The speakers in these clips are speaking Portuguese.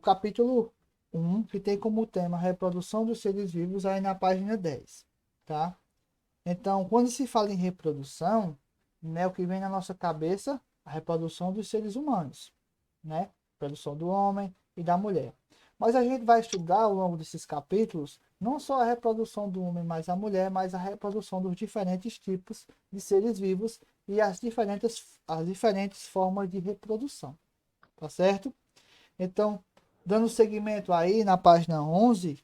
capítulo 1, que tem como tema a reprodução dos seres vivos, aí na página 10, tá? Então, quando se fala em reprodução, né, o que vem na nossa cabeça, a reprodução dos seres humanos, né? Reprodução do homem e da mulher. Mas a gente vai estudar ao longo desses capítulos, não só a reprodução do homem mais a mulher, mas a reprodução dos diferentes tipos de seres vivos e as diferentes formas de reprodução, tá certo? Então, dando seguimento aí na página 11,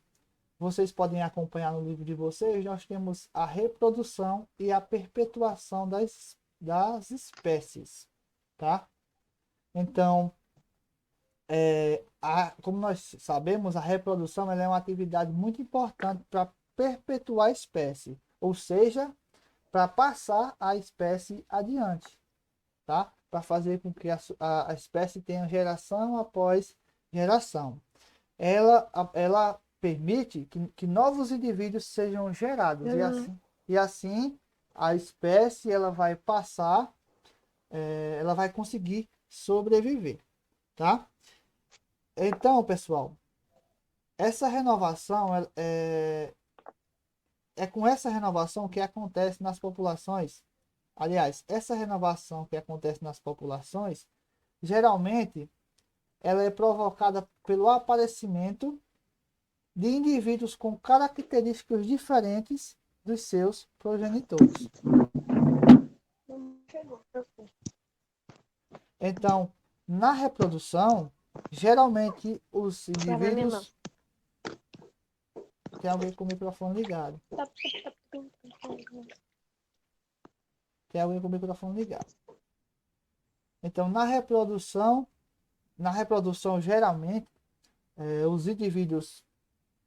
vocês podem acompanhar no livro de vocês, nós temos a reprodução e a perpetuação das espécies, tá? Então, como nós sabemos, a reprodução ela é uma atividade muito importante para perpetuar a espécie, ou seja, para passar a espécie adiante, tá? Para fazer com que a espécie tenha geração após geração. Ela permite que novos indivíduos sejam gerados e assim a espécie ela vai passar, ela vai conseguir sobreviver, tá? Então, pessoal, essa renovação é com essa renovação que acontece nas populações. Aliás, essa renovação que acontece nas populações, geralmente, ela é provocada pelo aparecimento de indivíduos com características diferentes dos seus progenitores. Então, na reprodução, geralmente os indivíduos... Tem alguém com o microfone ligado. Tem alguém com o microfone ligado. Então, na reprodução geralmente, os indivíduos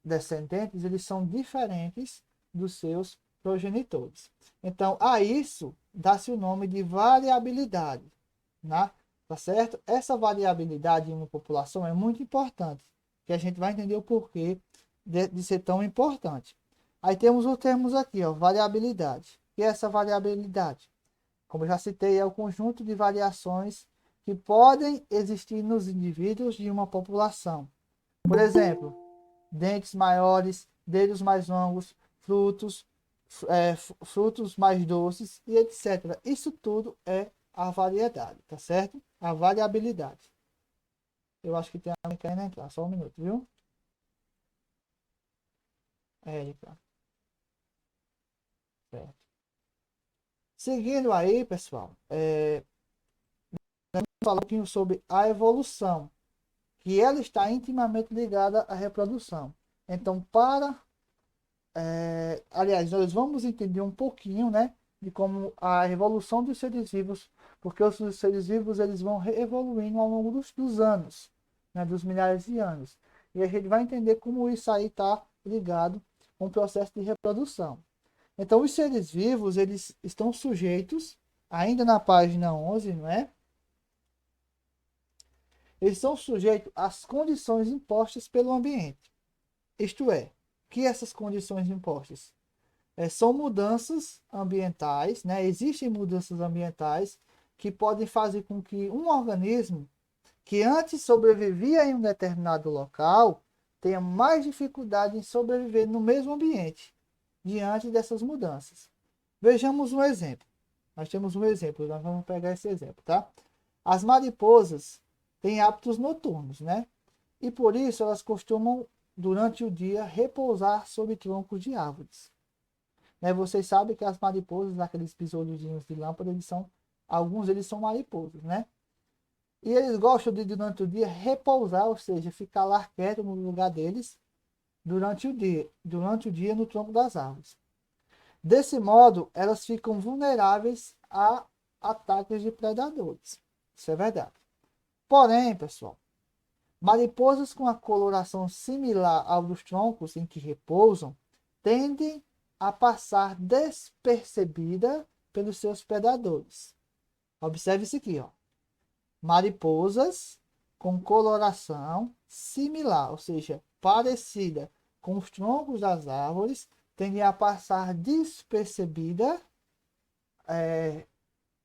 descendentes, eles são diferentes dos seus progenitores. Então, a isso dá-se o nome de variabilidade, né? Tá certo? Essa variabilidade em uma população é muito importante, que a gente vai entender o porquê de ser tão importante. Aí temos os termos aqui, ó, variabilidade. E essa variabilidade, como eu já citei, é o conjunto de variações que podem existir nos indivíduos de uma população. Por exemplo, dentes maiores, dedos mais longos, frutos mais doces e etc. Isso tudo é a variedade, tá certo? A variabilidade. Eu acho que tem alguém querendo entrar, só um minuto, viu? Érica. Certo. Seguindo aí, pessoal, vamos falar um pouquinho sobre a evolução, que ela está intimamente ligada à reprodução. Então, aliás, nós vamos entender um pouquinho, né, de como a evolução dos seres vivos, porque os seres vivos eles vão evoluindo ao longo dos anos, né, dos milhares de anos. E a gente vai entender como isso aí está ligado com o processo de reprodução. Então, os seres vivos, eles estão sujeitos, ainda na página 11, não é? Eles são sujeitos às condições impostas pelo ambiente. Isto é, que essas condições impostas são mudanças ambientais, né? Existem mudanças ambientais que podem fazer com que um organismo que antes sobrevivia em um determinado local tenha mais dificuldade em sobreviver no mesmo ambiente diante dessas mudanças. Vejamos um exemplo. Nós temos um exemplo, nós vamos pegar esse exemplo, tá? As mariposas têm hábitos noturnos, né? E por isso elas costumam, durante o dia, repousar sobre troncos de árvores. Né? Vocês sabem que as mariposas, aqueles besourdinhos de lâmpada, alguns deles são mariposas, né? E eles gostam de, durante o dia, repousar, ou seja, ficar lá quieto no lugar deles durante o dia no tronco das árvores. Desse modo, elas ficam vulneráveis a ataques de predadores. Isso é verdade. Porém, pessoal, mariposas com a coloração similar ao dos troncos em que repousam tendem a passar despercebida pelos seus predadores. Observe isso aqui, ó. Mariposas com coloração similar, ou seja, parecida com os troncos das árvores, tendem a passar despercebida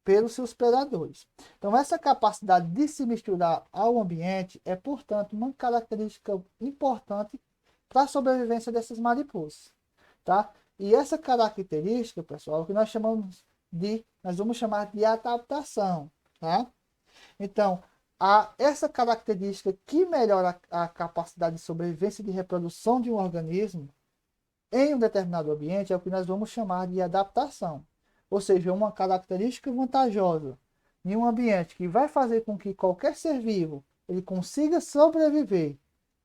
pelos seus predadores. Então, essa capacidade de se misturar ao ambiente é, portanto, uma característica importante para a sobrevivência dessas mariposas, tá? E essa característica, pessoal, que nós vamos chamar de adaptação, tá? Então, essa característica que melhora a capacidade de sobrevivência e de reprodução de um organismo em um determinado ambiente é o que nós vamos chamar de adaptação. Ou seja, uma característica vantajosa em um ambiente que vai fazer com que qualquer ser vivo ele consiga sobreviver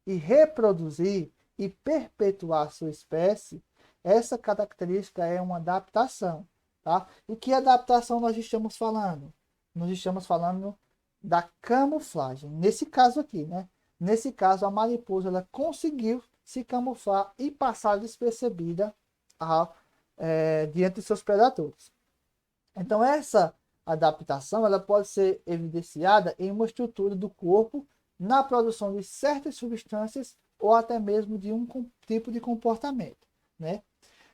e reproduzir e perpetuar sua espécie, essa característica é uma adaptação, tá? E que adaptação nós estamos falando? Nós estamos falando da camuflagem. Nesse caso aqui, né? Nesse caso, a mariposa ela conseguiu se camuflar e passar despercebida diante de seus predadores. Então, essa adaptação ela pode ser evidenciada em uma estrutura do corpo, na produção de certas substâncias ou até mesmo de um tipo de comportamento, né?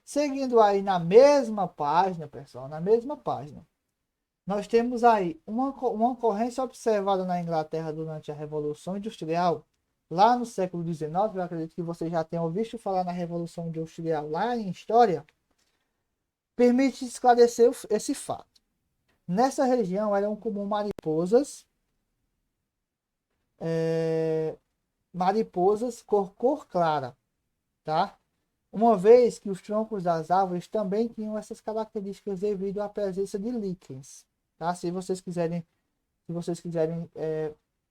Seguindo aí na mesma página, pessoal, na mesma página, nós temos aí uma ocorrência observada na Inglaterra durante a Revolução Industrial, lá no século XIX. Eu acredito que vocês já tenham ouvido falar na Revolução Industrial lá em História. Permite esclarecer esse fato. Nessa região eram comuns mariposas cor clara, tá? Uma vez que os troncos das árvores também tinham essas características devido à presença de líquens, tá? Se vocês quiserem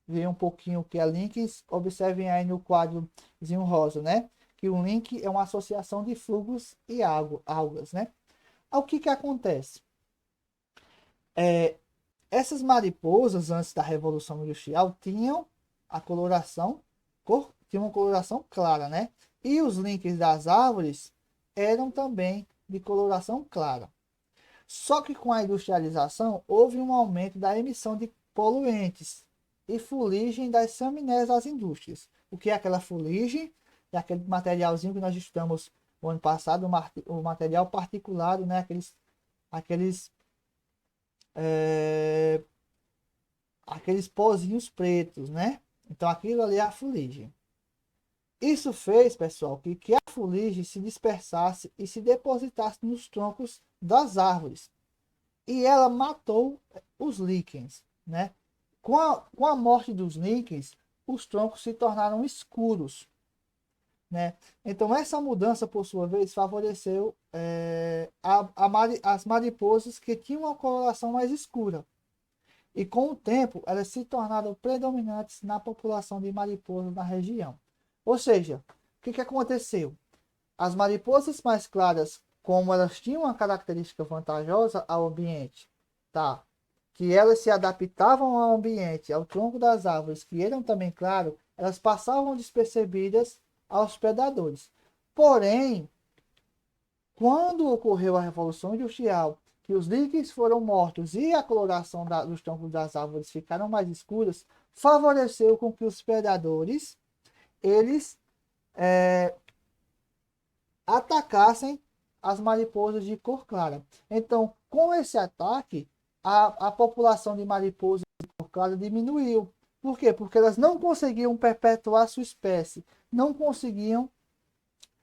ver um pouquinho o que é líquens, observem aí no quadrozinho rosa, né? Que o link é uma associação de fungos e algas, né? O que acontece? Essas mariposas, antes da Revolução Industrial, tinham uma coloração clara, né? E os links das árvores eram também de coloração clara. Só que com a industrialização, houve um aumento da emissão de poluentes e fuligem das chaminés das indústrias. O que é aquela fuligem? É aquele materialzinho que nós estudamos no ano passado, o material particulado, né? Aqueles pozinhos pretos, né? Então aquilo ali é a fuligem. Isso fez, pessoal, que a fuligem se dispersasse e se depositasse nos troncos das árvores. E ela matou os líquens, né? Com a morte dos líquens, os troncos se tornaram escuros, né? Então essa mudança, por sua vez, favoreceu as mariposas que tinham uma coloração mais escura. E com o tempo, elas se tornaram predominantes na população de mariposas na região. Ou seja, o que aconteceu? As mariposas mais claras, como elas tinham uma característica vantajosa ao ambiente, tá? Que elas se adaptavam ao ambiente, ao tronco das árvores, que eram também claros, elas passavam despercebidas aos predadores. Porém, quando ocorreu a Revolução Industrial, que os líquens foram mortos e a coloração dos troncos das árvores ficaram mais escuras, favoreceu com que os predadores eles atacassem as mariposas de cor clara. Então, com esse ataque, a população de mariposas de cor clara diminuiu. Por quê? Porque elas não conseguiam perpetuar sua espécie, não conseguiam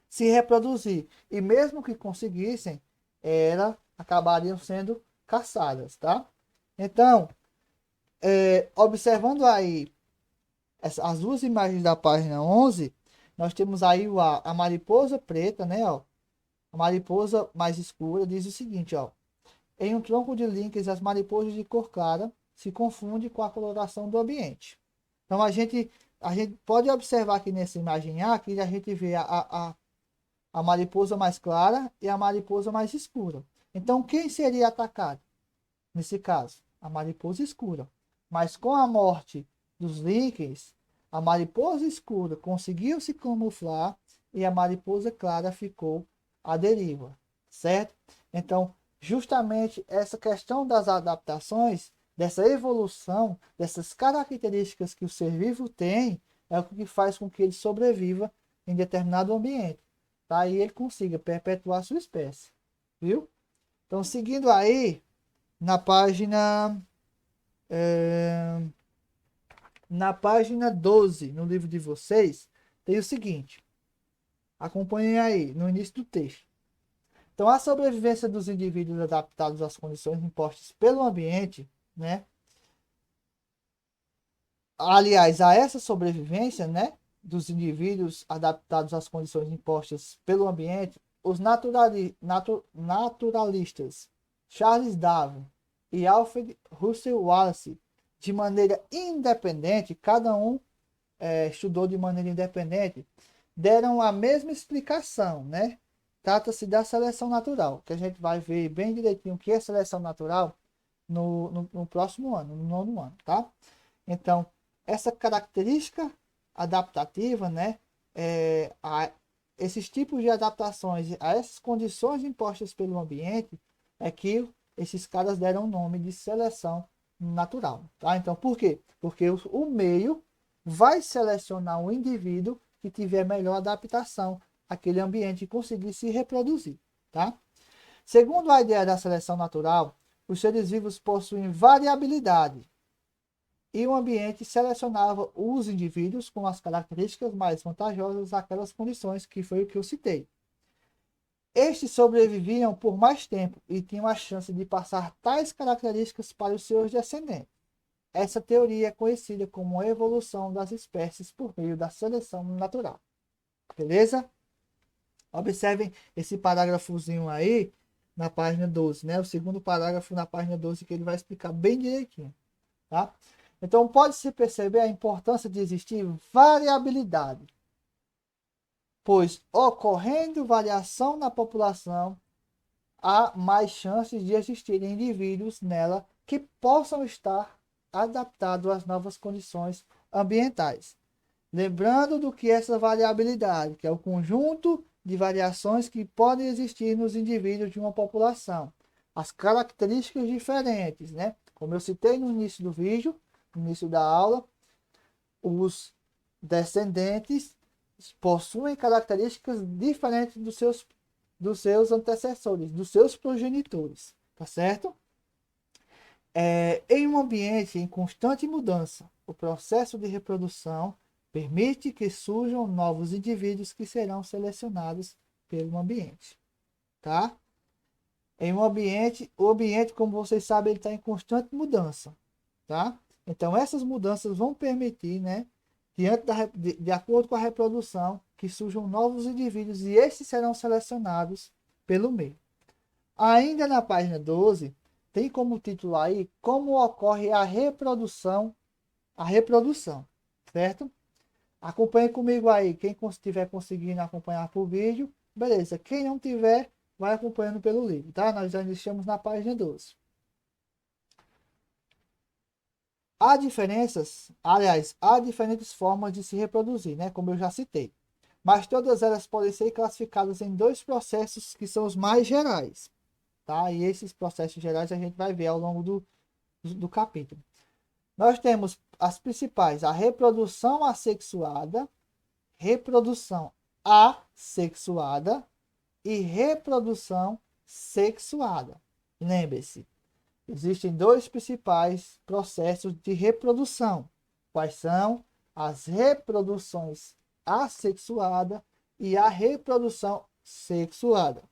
se reproduzir. E mesmo que conseguissem, acabariam sendo caçadas, tá? Então, observando aí as duas imagens da página 11, nós temos aí a mariposa preta, né? Ó, a mariposa mais escura diz o seguinte, ó. Em um tronco de líquens, as mariposas de cor clara se confundem com a coloração do ambiente. Então, a gente pode observar aqui nessa imagem A, que a gente vê a mariposa mais clara e a mariposa mais escura. Então, quem seria atacado? Nesse caso, a mariposa escura. Mas com a morte dos líquens, a mariposa escura conseguiu se camuflar e a mariposa clara ficou à deriva, certo? Então, justamente essa questão das adaptações, dessa evolução, dessas características que o ser vivo tem, é o que faz com que ele sobreviva em determinado ambiente, tá? E ele consiga perpetuar sua espécie, viu? Então, seguindo aí, na página na página 12, no livro de vocês, tem o seguinte. Acompanhem aí, no início do texto. Então, a sobrevivência dos indivíduos adaptados às condições impostas pelo ambiente, né? Aliás, a essa sobrevivência, né, dos indivíduos adaptados às condições impostas pelo ambiente, os naturalistas Charles Darwin e Alfred Russel Wallace, de maneira independente, cada um estudou de maneira independente, deram a mesma explicação, né? Trata-se da seleção natural, que a gente vai ver bem direitinho o que é seleção natural no próximo ano, no nono ano, tá? Então, essa característica adaptativa, né? Esses tipos de adaptações a essas condições impostas pelo ambiente é que esses caras deram o nome de seleção natural, tá? Então, por quê? Porque o meio vai selecionar um indivíduo que tiver melhor adaptação àquele ambiente e conseguir se reproduzir, tá? Segundo a ideia da seleção natural, os seres vivos possuem variabilidade e o ambiente selecionava os indivíduos com as características mais vantajosas àquelas condições, que foi o que eu citei. Estes sobreviviam por mais tempo e tinham a chance de passar tais características para os seus descendentes. Essa teoria é conhecida como evolução das espécies por meio da seleção natural. Beleza? Observem esse parágrafozinho aí na página 12, né? O segundo parágrafo na página 12 que ele vai explicar bem direitinho, tá? Então pode-se perceber a importância de existir variabilidade, pois ocorrendo variação na população, há mais chances de existirem indivíduos nela que possam estar adaptados às novas condições ambientais. Lembrando do que essa variabilidade, que é o conjunto de variações que podem existir nos indivíduos de uma população. As características diferentes, né? Como eu citei no início do vídeo, no início da aula, os descendentes possuem características diferentes dos seus antecessores, dos seus progenitores, tá certo? Em um ambiente em constante mudança, o processo de reprodução permite que surjam novos indivíduos que serão selecionados pelo ambiente, tá? Em um ambiente, o ambiente, como vocês sabem, ele está em constante mudança, tá? Então, essas mudanças vão permitir, né, de acordo com a reprodução, que surjam novos indivíduos e esses serão selecionados pelo meio. Ainda na página 12, tem como título aí como ocorre a reprodução, certo? Acompanhe comigo aí, quem estiver conseguindo acompanhar por vídeo, beleza. Quem não tiver, vai acompanhando pelo livro, tá? Nós já estamos na página 12. Há diferenças, aliás, há diferentes formas de se reproduzir, né? Como eu já citei. Mas todas elas podem ser classificadas em dois processos que são os mais gerais, tá? E esses processos gerais a gente vai ver ao longo do capítulo. Nós temos as principais, a reprodução assexuada e reprodução sexuada. Lembre-se, existem dois principais processos de reprodução. Quais são? As reproduções assexuada e a reprodução sexuada.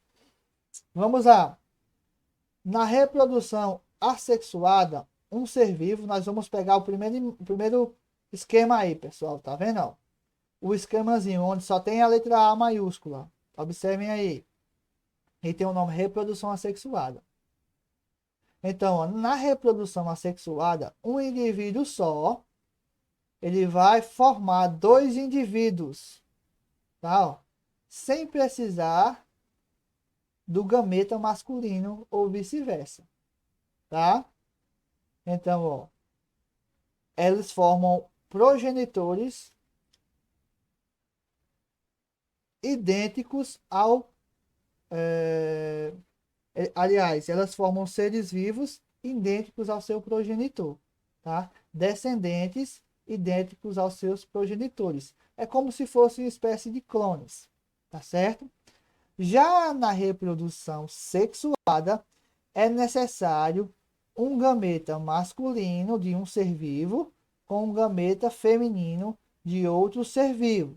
Vamos lá. Na reprodução assexuada, um ser vivo, nós vamos pegar o primeiro esquema aí, pessoal, tá vendo? Ó? O esquemazinho, onde só tem a letra A maiúscula. Observem aí. E tem o nome reprodução assexuada. Então, ó, na reprodução assexuada, um indivíduo só, ele vai formar dois indivíduos, tá? Ó, sem precisar do gameta masculino ou vice-versa, tá? Então, ó, eles formam progenitores idênticos ao. Aliás, elas formam seres vivos idênticos ao seu progenitor, tá? Descendentes idênticos aos seus progenitores. É como se fosse uma espécie de clones, tá certo? Já na reprodução sexuada, é necessário um gameta masculino de um ser vivo com um gameta feminino de outro ser vivo,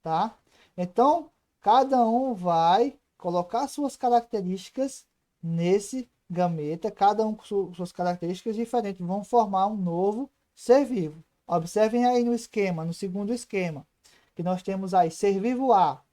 tá? Então, cada um vai colocar suas características nesse gameta, cada um com suas características diferentes, vão formar um novo ser vivo. Observem aí no esquema, no segundo esquema, que nós temos aí ser vivo A,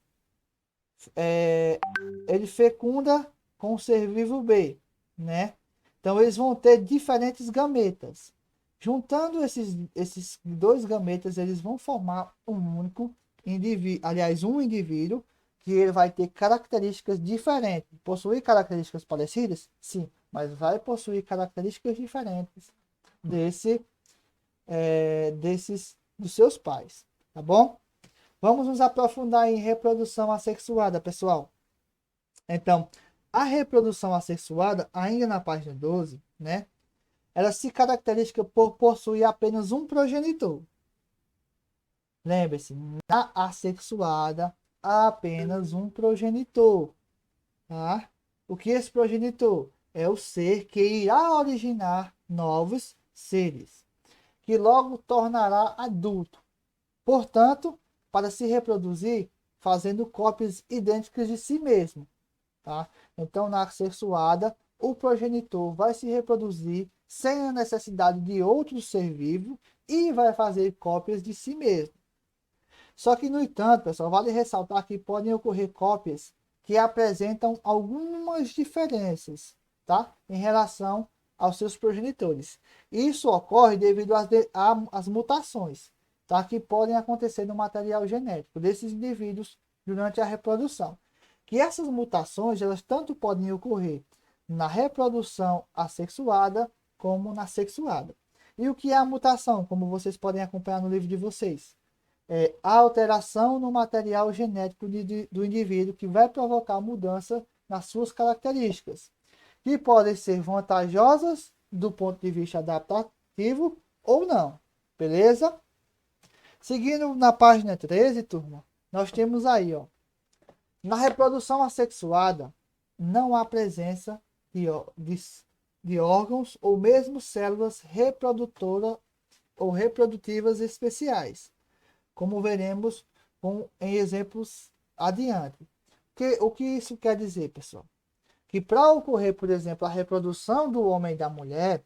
ele fecunda com o ser vivo B, né? Então eles vão ter diferentes gametas. Juntando esses dois gametas, eles vão formar um único indivíduo, aliás, um indivíduo que ele vai ter características diferentes. Possuir características parecidas? Sim, mas vai possuir características diferentes desses dos seus pais, tá bom? Vamos nos aprofundar em reprodução assexuada, pessoal. Então, a reprodução assexuada, ainda na página 12, né? Ela se caracteriza por possuir apenas um progenitor. Lembre-se, na assexuada, há apenas um progenitor. Tá? O que é esse progenitor? É o ser que irá originar novos seres, que logo tornará adulto. Portanto, para se reproduzir, fazendo cópias idênticas de si mesmo. Tá? Então, na assexuada, o progenitor vai se reproduzir sem a necessidade de outro ser vivo e vai fazer cópias de si mesmo. Só que, no entanto, pessoal, vale ressaltar que podem ocorrer cópias que apresentam algumas diferenças, tá? Em relação aos seus progenitores. Isso ocorre devido às mutações, tá? Que podem acontecer no material genético desses indivíduos durante a reprodução. Que essas mutações, elas tanto podem ocorrer na reprodução assexuada como na sexuada. E o que é a mutação? Como vocês podem acompanhar no livro de vocês. É a alteração no material genético do indivíduo que vai provocar mudança nas suas características, que podem ser vantajosas do ponto de vista adaptativo ou não. Beleza? Seguindo na página 13, turma, nós temos aí, ó, na reprodução assexuada, não há presença de órgãos ou mesmo células reprodutoras ou reprodutivas especiais, como veremos em exemplos adiante. O que isso quer dizer, pessoal? Que para ocorrer, por exemplo, a reprodução do homem e da mulher,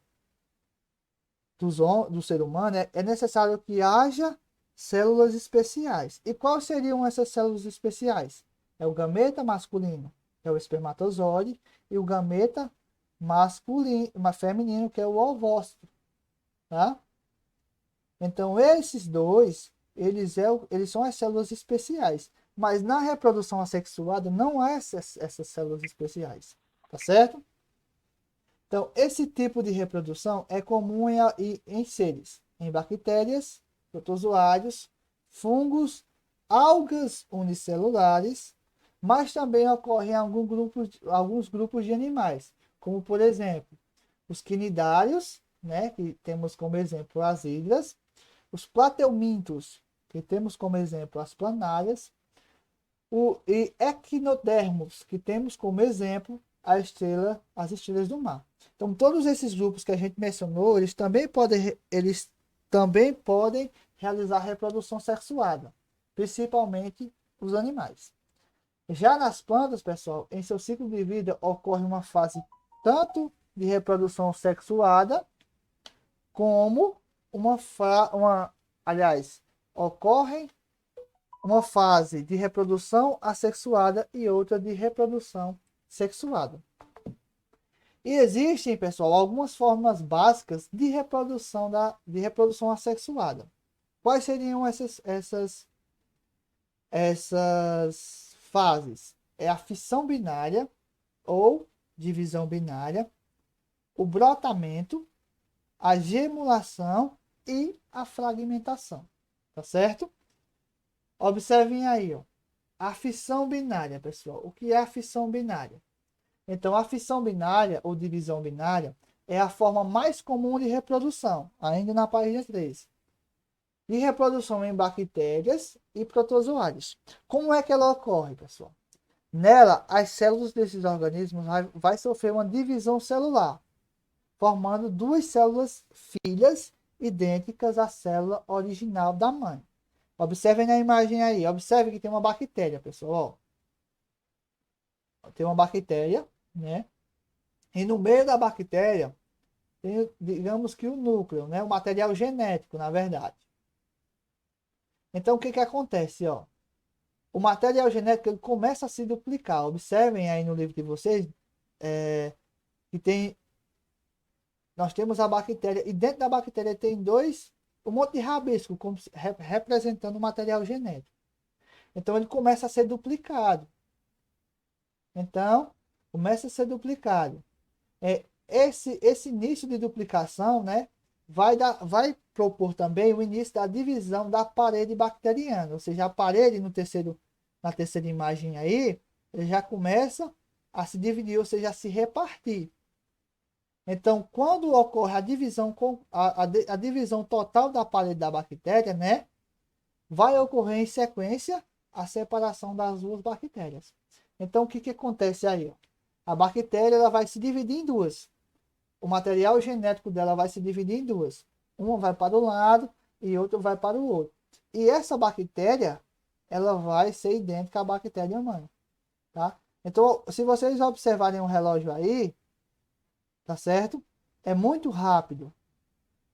do ser humano, é necessário que haja células especiais. E quais seriam essas células especiais? É o gameta masculino, que é o espermatozoide, e o gameta feminino, que é o ovócito. Tá? Então, esses dois, eles são as células especiais. Mas na reprodução assexuada não há essas células especiais. Tá certo? Então, esse tipo de reprodução é comum em seres, em bactérias, protozoários, fungos, algas unicelulares, mas também ocorre em alguns grupos de animais, como por exemplo, os quinidários, né, que temos como exemplo as hidras, os plateumintos, que temos como exemplo as planárias, e equinodermos, que temos como exemplo as estrelas do mar. Então, todos esses grupos que a gente mencionou, eles também podem realizar reprodução sexuada, principalmente os animais. Já nas plantas, pessoal, em seu ciclo de vida ocorre uma fase tanto de reprodução sexuada, como aliás, ocorre uma fase de reprodução assexuada e outra de reprodução sexuada. E existem, pessoal, algumas formas básicas de reprodução assexuada. Quais seriam essas fases? É a fissão binária ou divisão binária, o brotamento, a gemulação e a fragmentação. Tá certo? Observem aí, ó, a fissão binária, pessoal. O que é a fissão binária? Então, a fissão binária ou divisão binária é a forma mais comum de reprodução, ainda na página 13. De reprodução em bactérias e protozoários. Como é que ela ocorre, pessoal? Nela, as células desses organismos vai sofrer uma divisão celular, formando duas células filhas idênticas à célula original da mãe. Observem na imagem aí, observe que tem uma bactéria, pessoal. Ó. Tem uma bactéria, né? E no meio da bactéria tem, digamos que o núcleo, né? O material genético, na verdade. Então, o que que acontece, ó? O material genético ele começa a se duplicar. Observem aí no livro de vocês que tem, nós temos a bactéria e dentro da bactéria tem um monte de rabisco como representando o material genético. Então ele começa a ser duplicado. Então começa a ser duplicado. Esse início de duplicação, né, vai propor também o início da divisão da parede bacteriana, ou seja, a parede na terceira imagem aí, ele já começa a se dividir, ou seja, a se repartir. Então, quando ocorre a divisão total da parede da bactéria, né, vai ocorrer em sequência a separação das duas bactérias. Então, o que que acontece aí? Ó? A bactéria ela vai se dividir em duas. O material genético dela vai se dividir em duas. Uma vai para o lado e outra vai para o outro. E essa bactéria, ela vai ser idêntica à bactéria mãe, tá? Então, se vocês observarem o relógio aí, tá certo? É muito rápido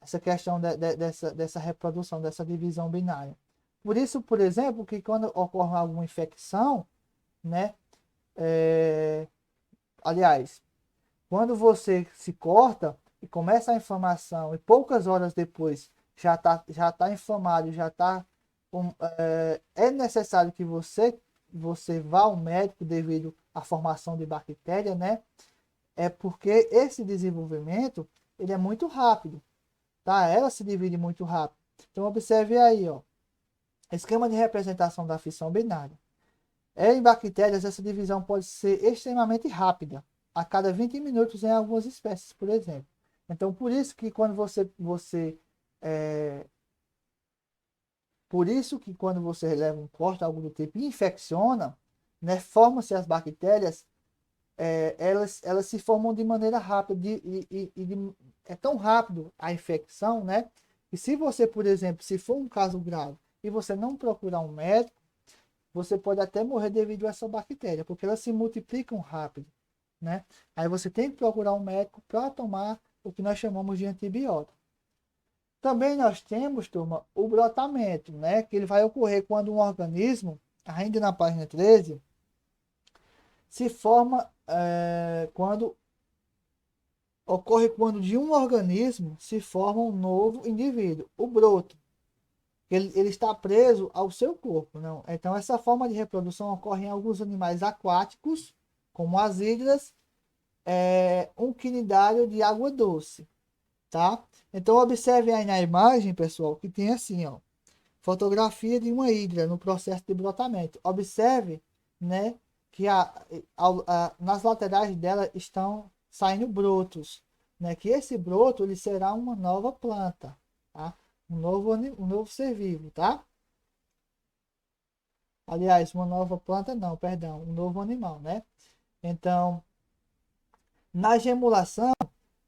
essa questão dessa reprodução, dessa divisão binária. Por isso, por exemplo, que quando ocorre alguma infecção, né? Aliás, quando você se corta e começa a inflamação e poucas horas depois já tá inflamado, é necessário que você vá ao médico devido à formação de bactéria, né? É porque esse desenvolvimento ele é muito rápido, tá? Ela se divide muito rápido. Então observe aí, ó, esquema de representação da fissão binária. Em bactérias, essa divisão pode ser extremamente rápida, a cada 20 minutos em algumas espécies, por exemplo. Então, por isso que quando você leva um corte, algo do tipo, e infecciona, né, formam-se as bactérias, elas se formam de maneira rápida, é tão rápido a infecção, né, que se você, por exemplo, se for um caso grave e você não procurar um médico, você pode até morrer devido a essa bactéria, porque elas se multiplicam rápido, né? Aí você tem que procurar um médico para tomar o que nós chamamos de antibiótico. Também nós temos, turma, o brotamento, né? Que ele vai ocorrer quando um organismo, ainda na página 13, se forma quando de um organismo se forma um novo indivíduo, o broto. Ele está preso ao seu corpo, não? Então, essa forma de reprodução ocorre em alguns animais aquáticos, como as hidras, um quinidário de água doce, tá? Então, observe aí na imagem, pessoal, que tem assim, ó, fotografia de uma hidra no processo de brotamento. Observe, né, que nas laterais dela estão saindo brotos, né? Que esse broto ele será uma nova planta, tá? Um novo ser vivo, tá? Aliás, uma nova planta não, perdão, um novo animal, né? Então, na gemulação,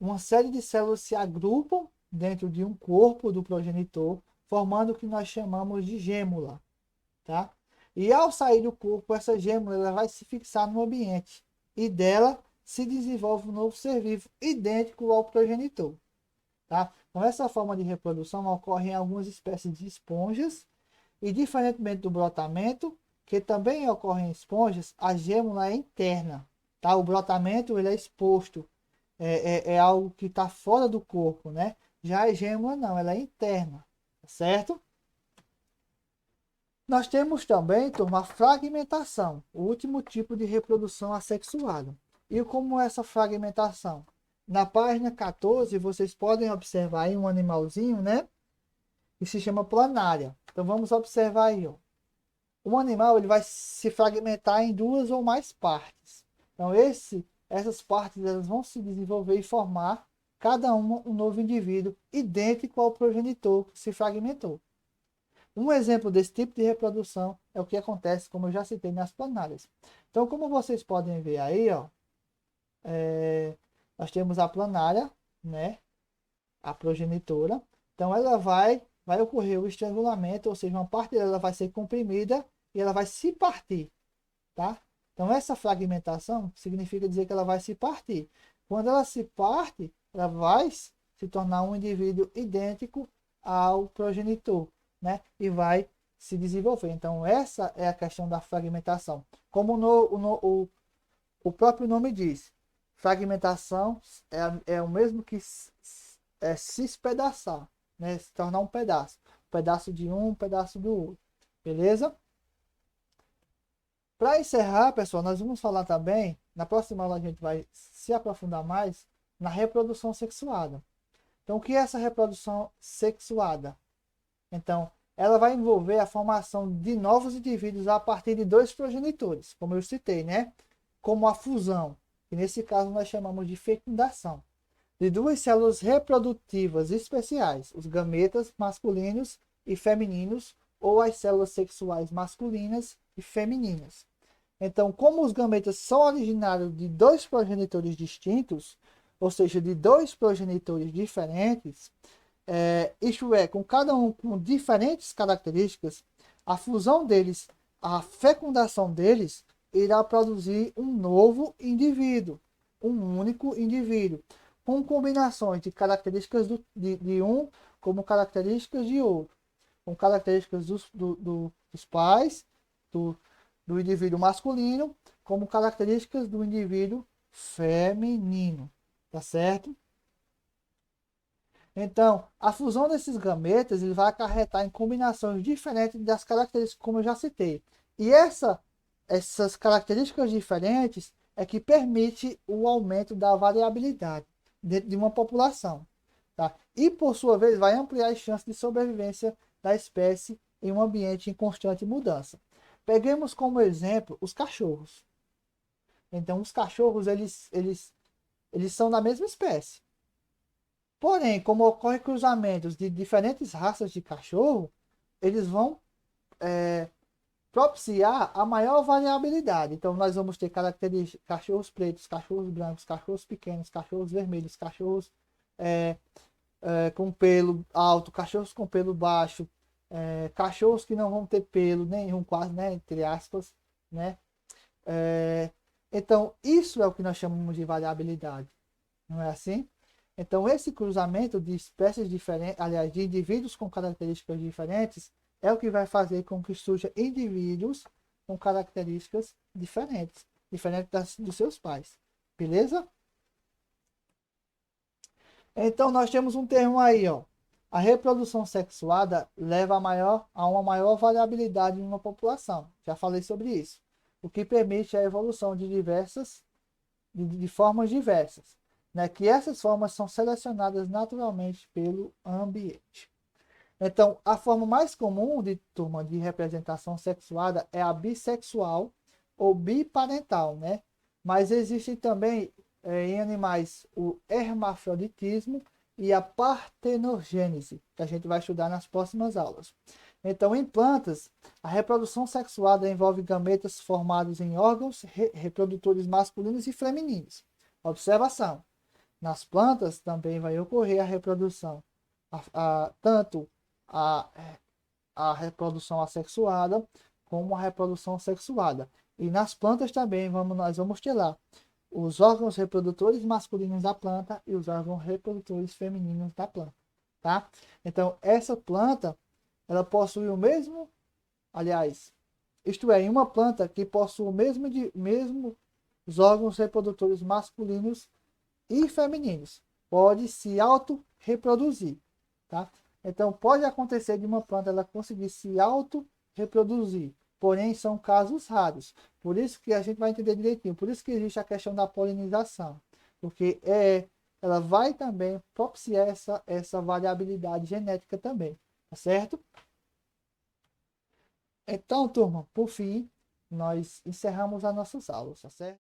uma série de células se agrupam dentro de um corpo do progenitor, formando o que nós chamamos de gêmula, tá? E ao sair do corpo, essa gêmula ela vai se fixar no ambiente e dela se desenvolve um novo ser vivo idêntico ao progenitor, tá? Então, essa forma de reprodução ocorre em algumas espécies de esponjas e, diferentemente do brotamento, que também ocorre em esponjas, a gêmula é interna, tá? O brotamento ele é exposto, é algo que está fora do corpo, né? Já a gêmula não, ela é interna, certo? Nós temos também, turma, a fragmentação, o último tipo de reprodução assexuada. E como é essa fragmentação? Na página 14, vocês podem observar aí um animalzinho, né? Que se chama planária. Então vamos observar aí, ó. O animal ele vai se fragmentar em duas ou mais partes. Então essas partes elas vão se desenvolver e formar cada uma um novo indivíduo idêntico ao progenitor que se fragmentou. Um exemplo desse tipo de reprodução é o que acontece, como eu já citei, nas planárias. Então, como vocês podem ver aí, ó, nós temos a planária, né? A progenitora. Então ela vai ocorrer o estrangulamento, ou seja, uma parte dela vai ser comprimida e ela vai se partir, tá? Então essa fragmentação significa dizer que ela vai se partir. Quando ela se parte, ela vai se tornar um indivíduo idêntico ao progenitor, né? E vai se desenvolver. Então essa é a questão da fragmentação. Como o próprio nome diz, fragmentação é o mesmo que se espedaçar, né? Se tornar um pedaço de um pedaço do outro, beleza? Para encerrar, pessoal, nós vamos falar também, na próxima aula a gente vai se aprofundar mais na reprodução sexuada. Então, o que é essa reprodução sexuada? Então, ela vai envolver a formação de novos indivíduos a partir de dois progenitores, como eu citei, né? Como a fusão, que nesse caso nós chamamos de fecundação, de duas células reprodutivas especiais, os gametas masculinos e femininos, ou as células sexuais masculinas e femininas. Então, como os gametas são originários de dois progenitores distintos, ou seja, de dois progenitores diferentes, isto é, com cada um com diferentes características, a fusão deles, a fecundação deles, irá produzir um novo indivíduo, um único indivíduo, com combinações de características de um como características de outro, com características dos pais, do indivíduo masculino, como características do indivíduo feminino, tá certo? Então, a fusão desses gametas ele vai acarretar em combinações diferentes das características, como eu já citei. E essas características diferentes é que permite o aumento da variabilidade dentro de uma população. Tá? E, por sua vez, vai ampliar as chances de sobrevivência da espécie em um ambiente em constante mudança. Peguemos como exemplo os cachorros. Então, os cachorros eles são da mesma espécie. Porém, como ocorre cruzamentos de diferentes raças de cachorro, eles vão propiciar a maior variabilidade. Então, nós vamos ter características cachorros pretos, cachorros brancos, cachorros pequenos, cachorros vermelhos, cachorros com pelo alto, cachorros com pelo baixo, cachorros que não vão ter pelo nenhum, quase, né, entre aspas, né? Então, isso é o que nós chamamos de variabilidade, não é assim? Então, esse cruzamento de espécies diferentes, aliás, de indivíduos com características diferentes, é o que vai fazer com que surjam indivíduos com características diferentes, dos seus pais. Beleza? Então, nós temos um termo aí, ó. A reprodução sexuada leva a uma maior variabilidade em uma população. Já falei sobre isso. O que permite a evolução de formas diversas, né? Que essas formas são selecionadas naturalmente pelo ambiente. Então, a forma mais comum de representação sexuada é a bissexual ou biparental, né? Mas existem também em animais o hermafroditismo e a partenogênese, que a gente vai estudar nas próximas aulas. Então, em plantas, a reprodução sexuada envolve gametas formados em órgãos reprodutores masculinos e femininos. Observação: nas plantas também vai ocorrer a reprodução, tanto a, a reprodução assexuada como a reprodução sexuada. E nas plantas também nós vamos ter lá os órgãos reprodutores masculinos da planta e os órgãos reprodutores femininos da planta, tá? Então, essa planta, ela possui o mesmo, aliás, isto é, em uma planta que possui o mesmo os órgãos reprodutores masculinos e femininos, pode se auto-reproduzir, tá? Então, pode acontecer de uma planta ela conseguir se auto-reproduzir, porém são casos raros. Por isso que a gente vai entender direitinho. Por isso que existe a questão da polinização, porque ela vai também propiciar essa variabilidade genética também, tá certo? Então, turma, por fim, nós encerramos as nossas aulas, tá certo?